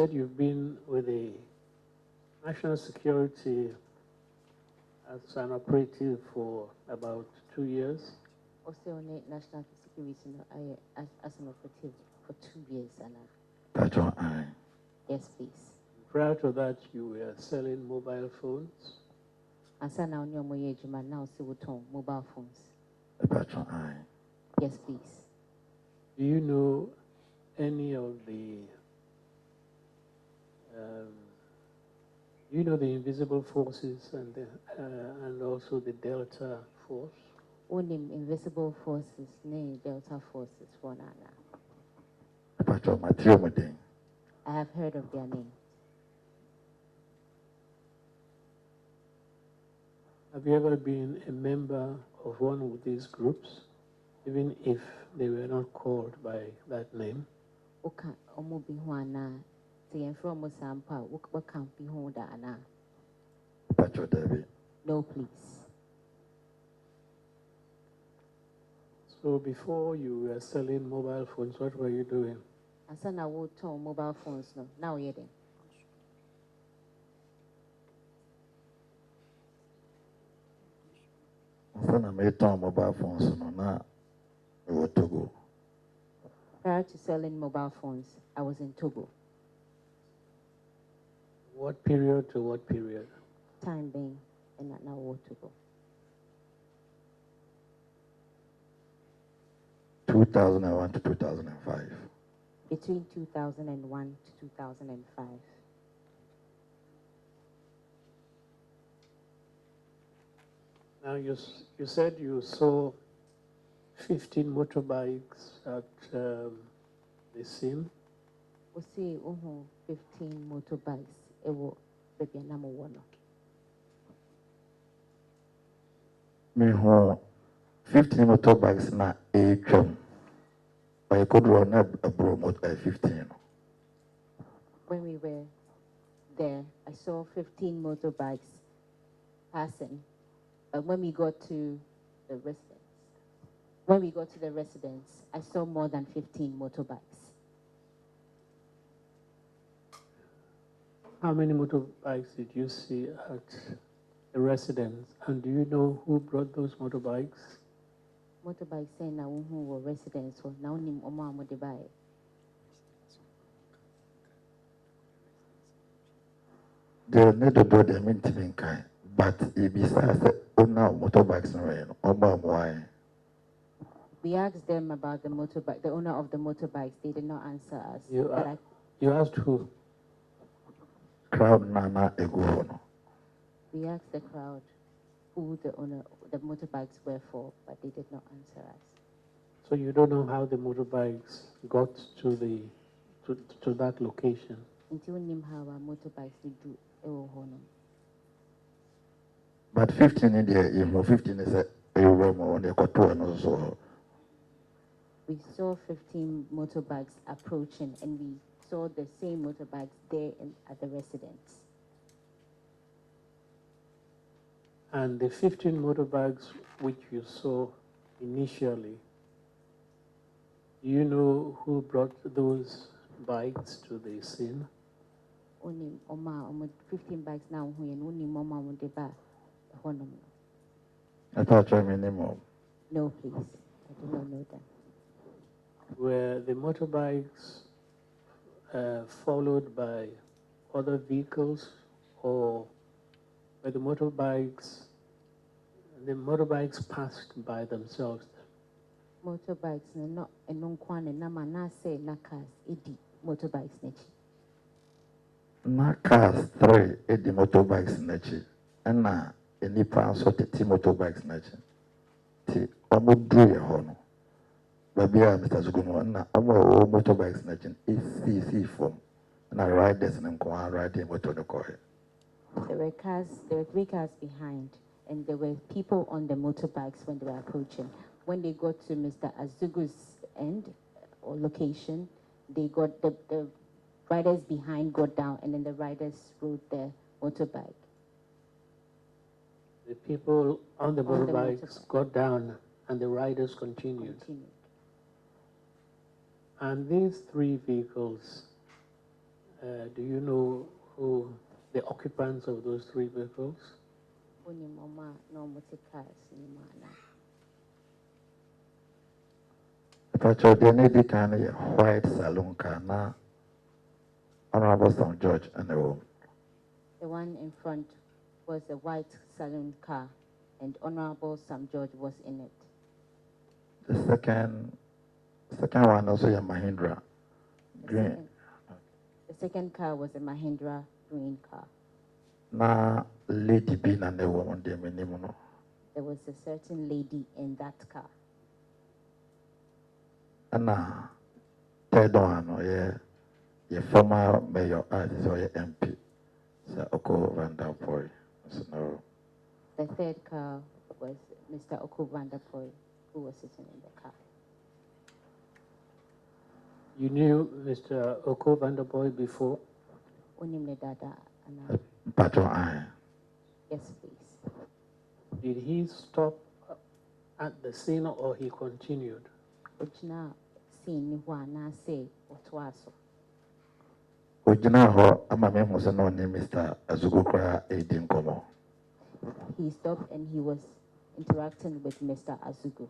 said you've been with the national security as an operative for about 2 years. Also on the national security as an operative for 2 years. That's all I. Yes, please. Prior to that, you were selling mobile phones. Asa now on your now see what mobile phones. That's all I. Yes, please. Do you know any of the invisible forces and also the Delta Force? Only invisible forces, nay Delta forces for Nana. That's all my theory. I have heard of their names. Have you ever been a member of one of these groups, even if they were not called by that name? Okay, Omobi Juana, the from Sampa, what can't be hold Anna? That's all, David. No, please. So before you were selling mobile phones, what were you doing? Asa na would turn mobile phones no. Now you're there. When I made mobile phones, no, now we were to go. Prior to selling mobile phones, I was in Togo. What period to what period? Time being, and not now what to go. 2001 to 2005. Between 2001 to 2005. Now you said you saw 15 motorbikes at the scene. We see 15 motorbikes. It will be number one. Me home 15 motorbikes na a I could run up a bromo 15. When we were there, I saw 15 motorbikes passing. But when we got to the residence, I saw more than 15 motorbikes. How many motorbikes did you see at the residence? And do you know who brought those motorbikes? Motorbikes saying now who were residents or now nim oma motorbike. They need to do them in Timinkai, but if besides the owner of motorbikes, why? We asked them about the motorbike, the owner of the motorbikes. They did not answer us. You asked who? Crowd Nana Ego. We asked the crowd who the owner, the motorbikes were for, but they did not answer us. So you don't know how the motorbikes got to that location? Until nim how our motorbikes did do honor. But 15 in there, 15 is a room on the Kotuan also. We saw 15 motorbikes approaching, and we saw the same motorbikes there at the residence. And the 15 motorbikes which you saw initially, do you know who brought those bikes to the scene? Only 15 bikes now, only mama on the back. I thought I minimum. No, please. I do not know them. Were the motorbikes followed by other vehicles, or were the motorbikes passed by themselves? Motorbikes no kwane na manase na cars edi motorbikes nechi. Na cars 3 edi motorbikes nechi. And any pounds of the motorbikes nechi. Ti omudru hono. Babia Mr. Zuguno na all motorbikes nechi ECC form. And I ride this and I'm riding motor the car. There were 3 cars behind, and there were people on the motorbikes when they were approaching. When they got to Mr. Azugu's end or location, they got the riders behind got down, and then the riders rode the motorbike. The people on the motorbikes got down, and the riders continued. And these 3 vehicles, Do you know who the occupants of those 3 vehicles? Wonim ɔma na ɔmo te cars ni mu ana. Pacho, the lady can white saloon car na Honorable St. George and the room. The one in front was a white saloon car, and Honorable Sam George was in it. The second one also a Mahindra green. The second car was a Mahindra green car. Na lady being and the woman they minimum. There was a certain lady in that car. And third one, your former mayor is or your MP, Sir Oko Van Der Poy. So no. The third car was Mr. Oko Van Der Poy, who was sitting in the car. You knew Mr. Oko van der Boy before? Unimne dada ana. Patron I. Yes, please. Did he stop at the scene or he continued? Ojina scene ni hwa na say otwaso. Ojina ho amame ho se no ni Mr. Azugu kra edin komo. He stopped and he was interacting with Mr. Azugu.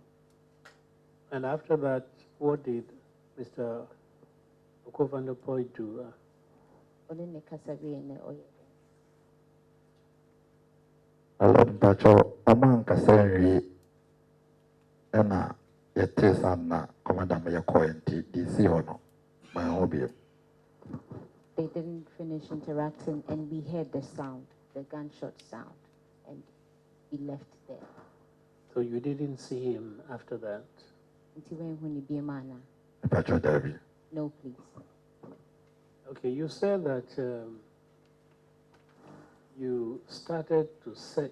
And after that, what did Mr. Oko van der Boy do? Onene kasabi ene oye. Alon Pacho, among Cassandri, Anna, yet Tessana, Commander Mayakoy, DC Hono, my hobby. They didn't finish interacting and we heard the sound, the gunshot sound, and he left there. So you didn't see him after that? Until when he be a man. Pacho Derby. No, please. Okay, you said that you started to search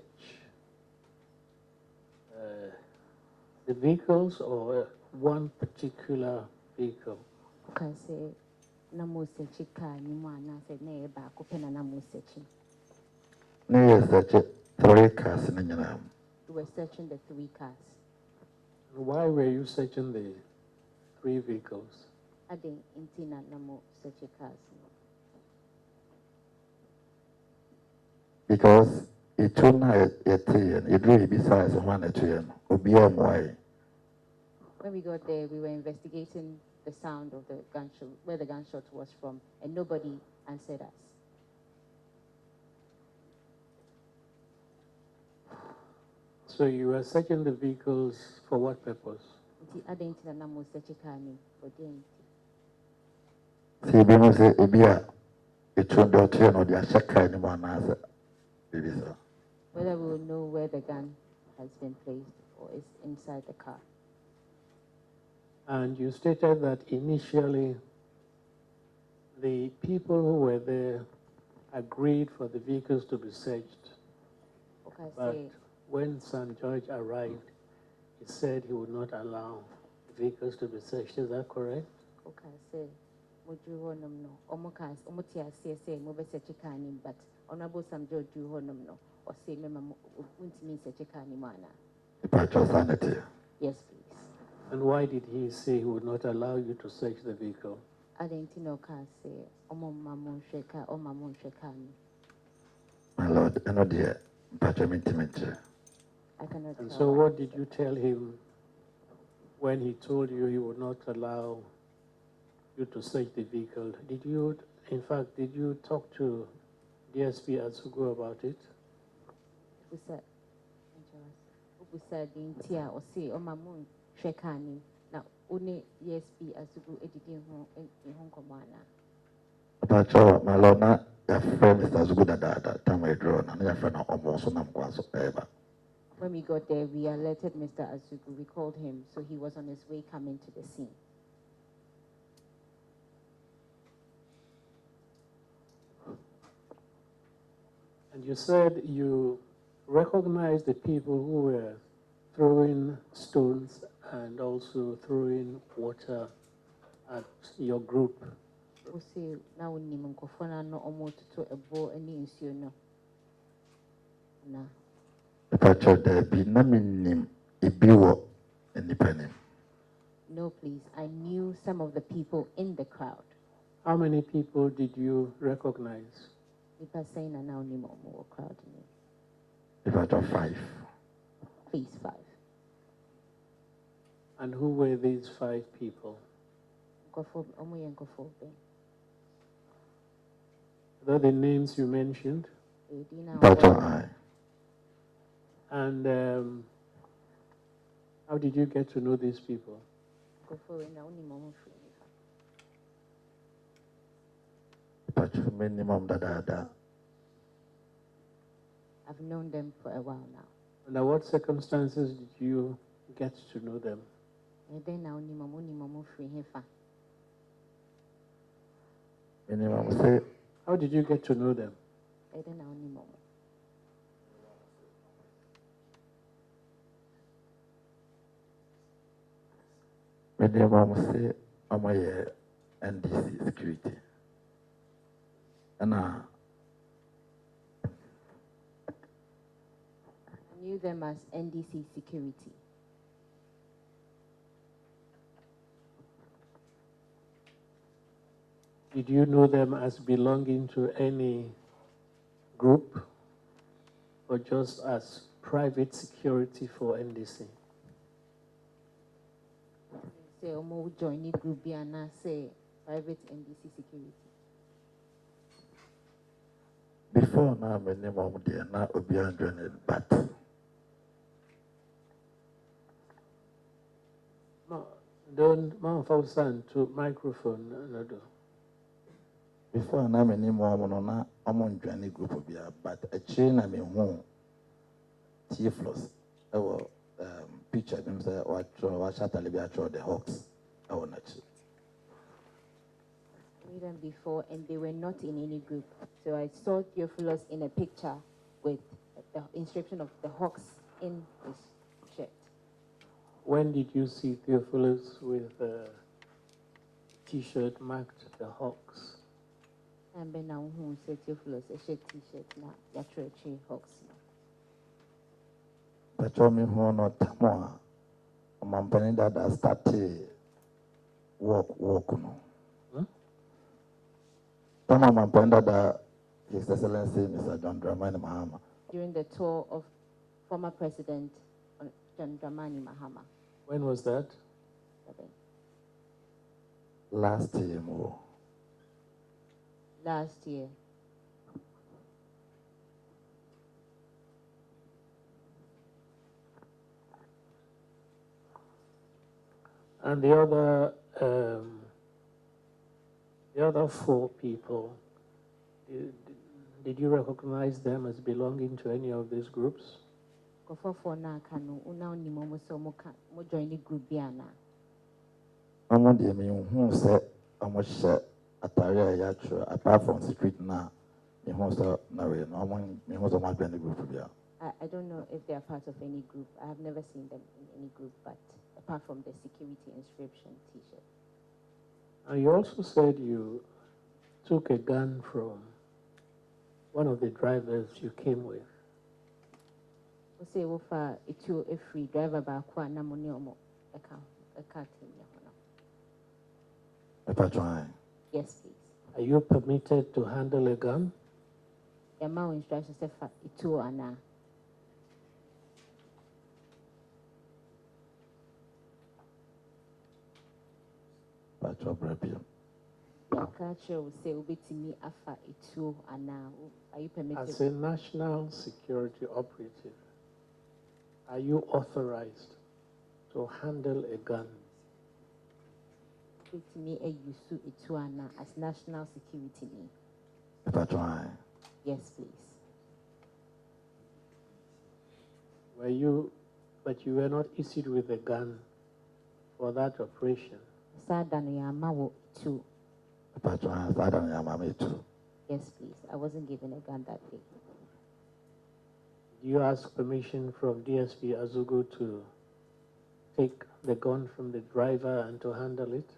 the vehicles or one particular vehicle. Okay, say, Namo Sechika, Nimana said, Nay, back open and Namo Sechi. No, such 3 cars in the We were searching the 3 cars. Why were you searching the 3 vehicles? I didn't intina Namo Sechi cars. Because it told me it really besides 1 or 2 OBM. When we got there, we were investigating the sound of the gunshot, where the gunshot was from, and nobody answered us. So you were searching the vehicles for what purpose? I didn't know Sechikani, but didn't. See, we say, Ebia, it turned out to know the Ashaka anyone as a Whether we will know where the gun has been placed or is inside the car. And you stated that initially the people who were there agreed for the vehicles to be searched. Okay, But say, when St. George arrived, he said he would not allow the vehicles to be searched. Is that correct? okay, say, Moju Honum no, Omokas, Omotia say, Mobe Sechikani, but Honorable Sam George Honum no, or say, Mema Untimi Sechikani mana. Pacho sanity. Yes, please. And why did he say he would not allow you to search the vehicle? I didn't know car say, Omo Mamon Sheka, or Mamon Shekani. My Lord, I know dear Pacho intimate. I cannot And tell so what that. did you tell him when he told you he would not allow you to search the vehicle? Did you, in fact, did you talk to DSP Azugu about it? Who said the Intia or say, oh, Mamun Shekani. Now, only ESP Azugu editing Hong Kongana. Pacho, my Lord, not your friend is as good at that time I draw, and your friend almost on ever. When we got there, we alerted Mr. Azugu. We called him, so he was on his way coming to the scene. And you said you recognized the people who were throwing stones and also throwing water at your group. We say, now we need to no almost to a bow and issue no. Pacho, there be no meaning if you were any penny. No, please. I knew some of the people in the crowd. How many people did you recognize? Nipa saying na now ni mo crowd ni. About 5. Please 5. And who were these 5 people? Are the names you mentioned? About I. And how did you get to know these people? About minimum da. I've known them for a while now. Under what circumstances did you get to know them? Minimum say. How did you get to know them? Minimum say I'm a NDC security. And I knew them as NDC security. Did you know them as belonging to any group or just as private security for NDC? Say Omo join group and say private NDC security. before now, minimum there now be 100 but. Don't man to microphone no do. Before now, minimum no I'm on journey group of but a chain I mean home. Tiflos, our picture them say what Shatali the Hawks. Our nature. Knew them before, and they were not in any group. So I saw Theophilus in a picture with the inscription of the Hawks in his shirt. When did you see Theophilus with a T-shirt marked the Hawks? And then now who said Theophilus a shirt T-shirt now ya church Hawks. But told me who not more. I'm planning that I started walk no. I'm planning that His Excellency Mr. John Dramani Mahama. During the tour of former President John Dramani Mahama. When was that? Last year more. Last year. And the other 4 people, did you recognize them as belonging to any of these groups? I'm the who said how much apart from secret now. I don't know if they are part of any group. I have never seen them in any group, but apart from the security inscription T-shirt. And you also said you took a gun from one of the drivers you came with. Say wofa itu a free driver ba kwa na mo ni omo e ka Yes, please. Are you permitted to handle a gun? The amount instructions say fa itu ana. Say ubitimi afa itu ana. Are you permitted? As a national security operative, are you authorized to handle a gun? As national security. Yes, please. But you were not issued with a gun for that operation? Yes, please. I wasn't given a gun that day. Do you ask permission from DSP Azugu to take the gun from the driver and to handle it?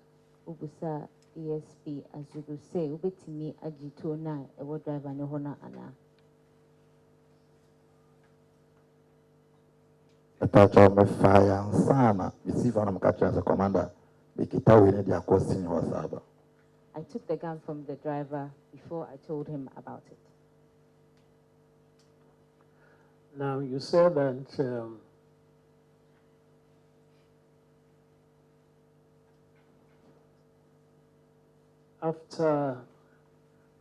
Ubusa DSP Azugu say ubetimi ajito na ewo driver no hona ana. Me fire and sana receive on catch as a commander. Bikita we need their question was I took the gun from the driver before I told him about it. Now, you said that after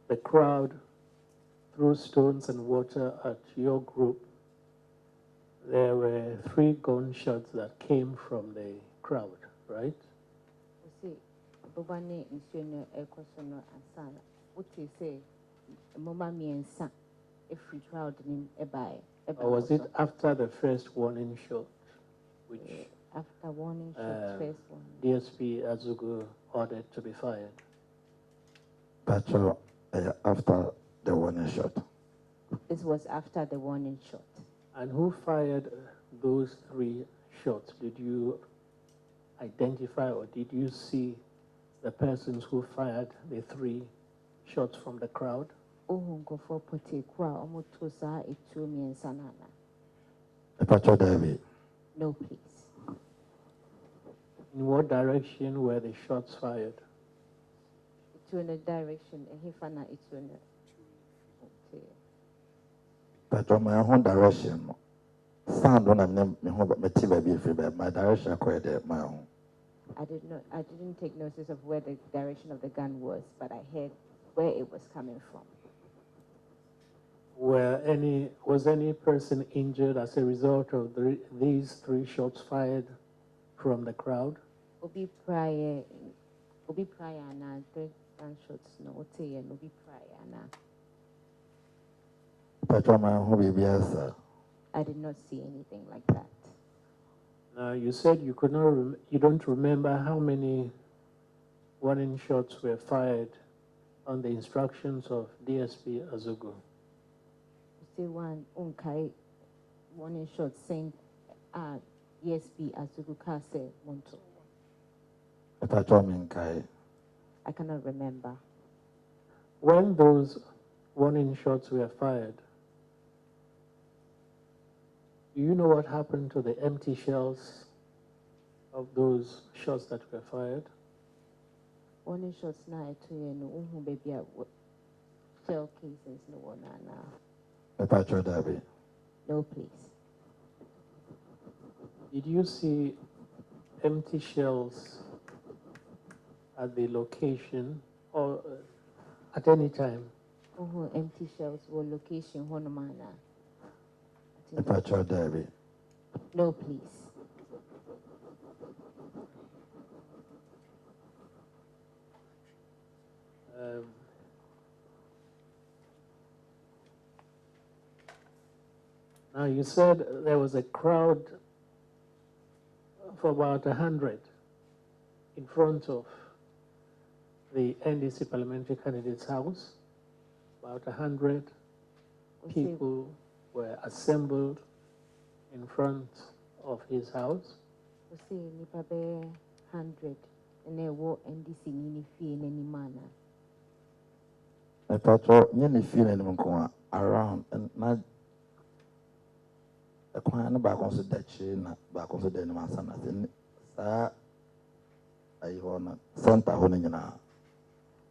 the crowd threw stones and water at your group, there were 3 gunshots that came from the crowd, right? You see, Bobani insuno ekosono ansana. What you say, Mama me and son, if we crowd in a buy. Or was it after the first warning shot, which after warning shots, first one? DSP Azugu ordered to be fired? Patrol, after the warning shot. This was after the warning shot. And who fired those 3 shots? Did you identify or did you see the persons who fired the 3 shots from the crowd? Ohungo pote kwa omutusa itumi and sanana. Patrol David. No, please. In what direction were the shots fired? It's in a direction, and he found it's in a. Patrol, my own direction. Sound when I'm my direction according my own. I didn't take notice of where the direction of the gun was, but I heard where it was coming from. Was any person injured as a result of these 3 shots fired from the crowd? Obi prior na 3 gunshots no ote and obi prior na. Patrol, my own baby answer. I did not see anything like that. Now, you said you could not. You don't remember how many warning shots were fired on the instructions of DSP Azugu. You say one unkai warning shot saying, DSP Azugu Kase Monto. Patrol, Minkai. I cannot remember. When those warning shots were fired, do you know what happened to the empty shells of those shots that were fired? Warning shots na to you no baby shell casings no one na. Patrol David. No, please. Did you see empty shells at the location or at any time? Empty shells were location Honomana. Patrol David. No, please. Now, you said there was a crowd for about 100 in front of the NDC parliamentary candidate's house. About 100 people were assembled in front of his house. We say nipa be 100 and they walk NDC ni fee in any manner. Patrol, you feel anyone around and not. The Kwan back on the chain, back on the Denman, Santa Honina.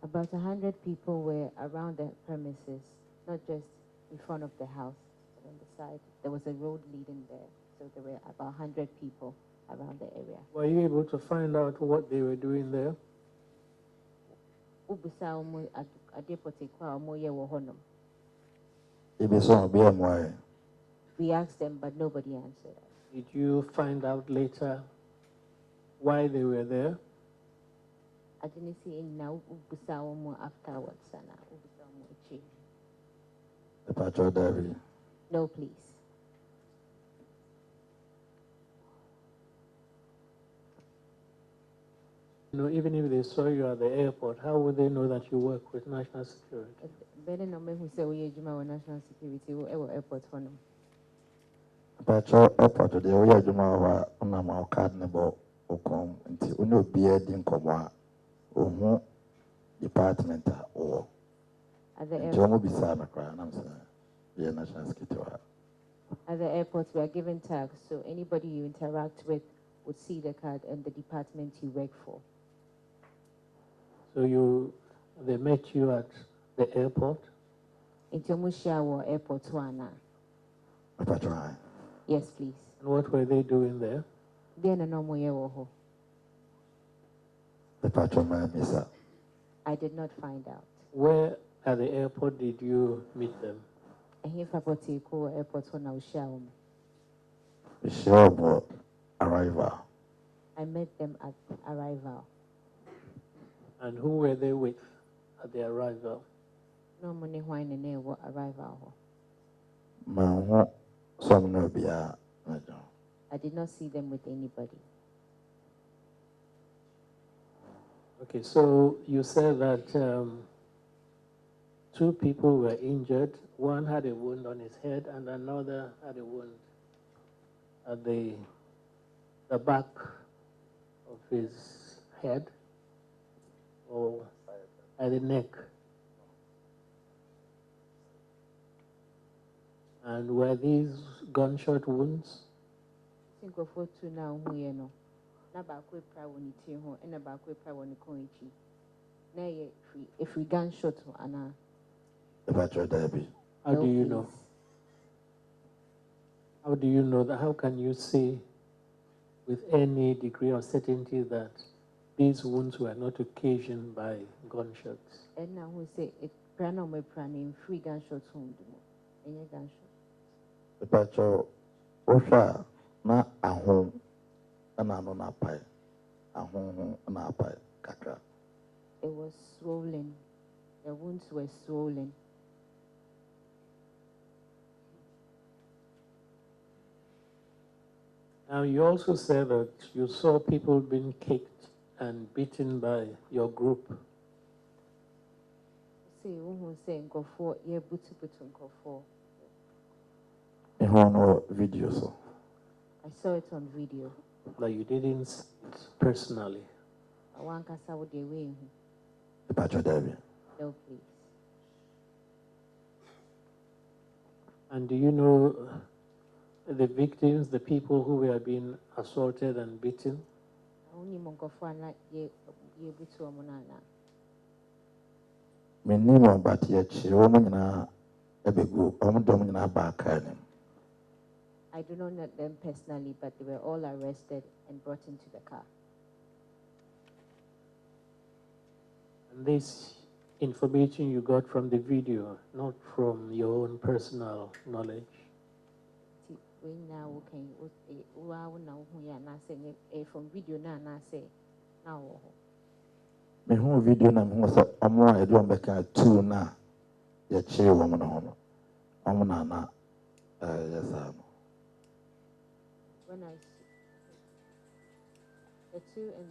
About 100 people were around the premises, not just in front of the house, but on the side. There was a road leading there, so there were about 100 people around the area. Were you able to find out what they were doing there? We asked them, but nobody answered us. Did you find out later why they were there? I didn't see any now afterwards. Patrol David. No, please. You know, even if they saw you at the airport, how would they know that you work with national security? Better no me who say we are national security or airport for them. Patrol airport today, we are Juma on our card number or until we know beard in Comwa or department or at the airport. Be sad, I'm saying, we are national security. At the airports, we are given tags, so anybody you interact with would see the card and the department you work for. So you They met you at the airport? Nti omo share wo airport ho ana? Patron, Yes, please. And what were they doing there? Then no mo ye wo ho. the patron, my missa. I did not find out. Where at the airport did you meet them? Ehin fa poti ko airport ho na wo share wo. We share about arrival. I met them at arrival. And who were they with at the arrival? No mo ne hwan ne wo arrival ho. My some no be a. I did not see them with anybody. Okay, so you said that two people were injured. One had a wound on his head and another had a wound at the back of his head or at the neck. And were these gunshot wounds? Sinkofo tu na hu ye no. Na ba ko pra wo ni ti ho, na ba ko pra wo ni kon echi. Na ye free gunshot ho ana. The patron, Debbie. How do you know? How do you know that? How can you say with any degree of certainty that these wounds were not occasioned by gunshots? And now who say it pra na mo pra ni free gunshot ho ndu mo. Enye gunshot. The patron, Osha, na ahon, and I don't pay. Ahon, and I pay, Kaka. It was swollen. The wounds were swollen. Now, you also said that you saw people being kicked and beaten by your group. Say who say nkofo ye butu nkofo. In one video, so. I saw it on video. That you didn't see it personally. I want kasa wo de we hu. The patron, Debbie. No, please. And do you know the victims, the people who were being assaulted and beaten? Only nkofo ana ye butu omo na na. Me name but yet she woman a big group, back. I do not know them personally, but they were all arrested and brought into the car. And this information you got from the video, not from your own personal knowledge. We now can from video na say now. Me who video na me say omo a do mbeka two na ye chire wo no ho no. Omo na yes When I see the two and